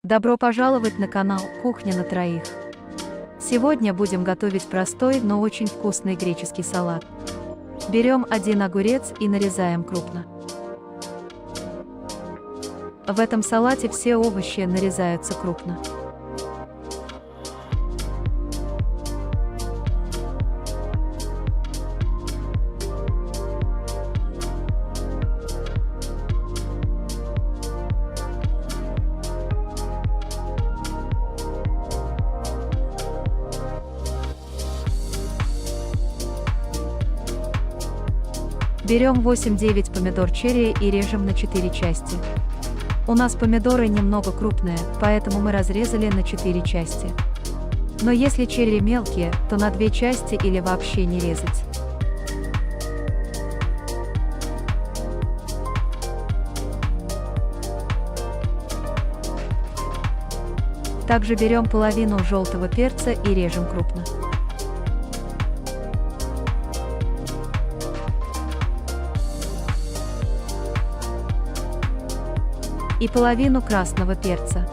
Добро пожаловать на канал «Кухня на троих». Сегодня будем готовить простой, но очень вкусный греческий салат. Берем один огурец и нарезаем крупно. В этом салате все овощи нарезаются крупно. Берем 8-9 помидор черри и режем на 4 части. У нас помидоры немного крупные, поэтому мы разрезали на 4 части. Но если черри мелкие, то на 2 части или вообще не резать. Также берем половину желтого перца и режем крупно. И половину красного перца.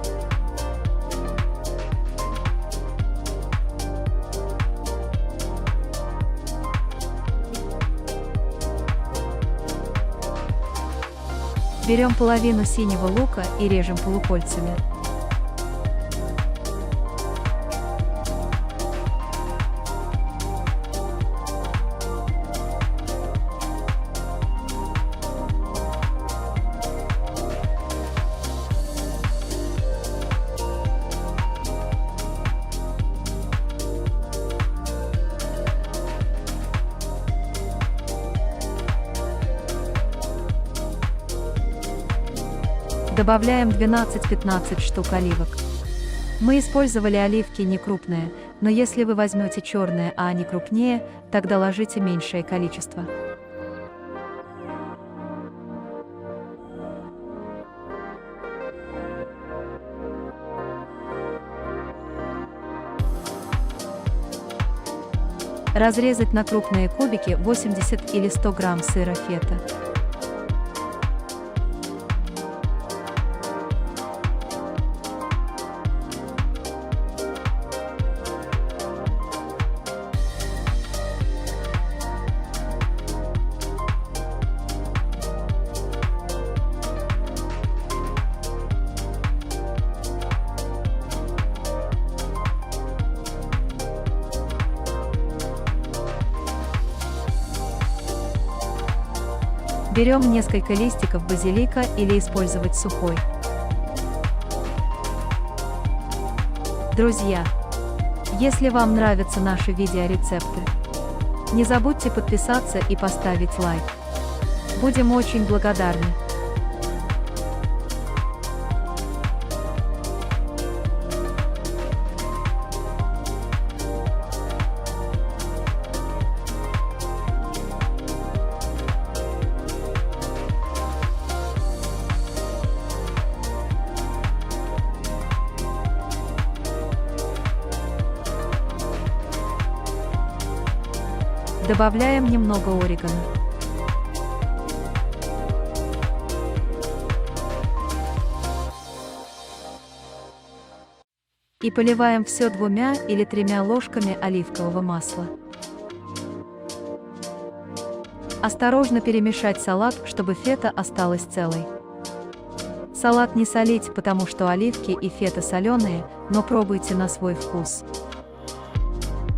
Берем половину синего лука и режем полукольцами. Добавляем 12-15 штук оливок. Мы использовали оливки не крупные, но если вы возьмете черные, а они крупнее, тогда ложите меньшее количество. Разрезать на крупные кубики 80 или 100 грамм сыра фета. Берем несколько листиков базилика или использовать сухой. Друзья, если вам нравятся наши видеорецепты, не забудьте подписаться и поставить лайк. Будем очень благодарны. Добавляем немного орегано. И поливаем все 2 или 3 ложками оливкового масла. Осторожно перемешать салат, чтобы фета осталась целой. Салат не солить, потому что оливки и фета соленые, но пробуйте на свой вкус.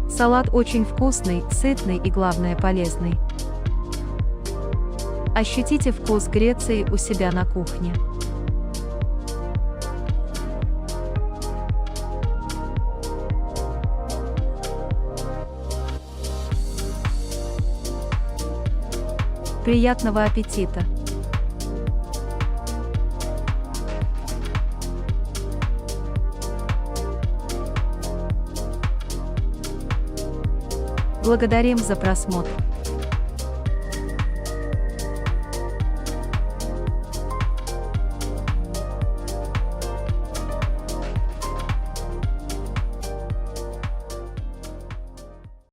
Салат очень вкусный, сытный и, главное, полезный. Ощутите вкус Греции у себя на кухне. Приятного аппетита! Благодарим за просмотр.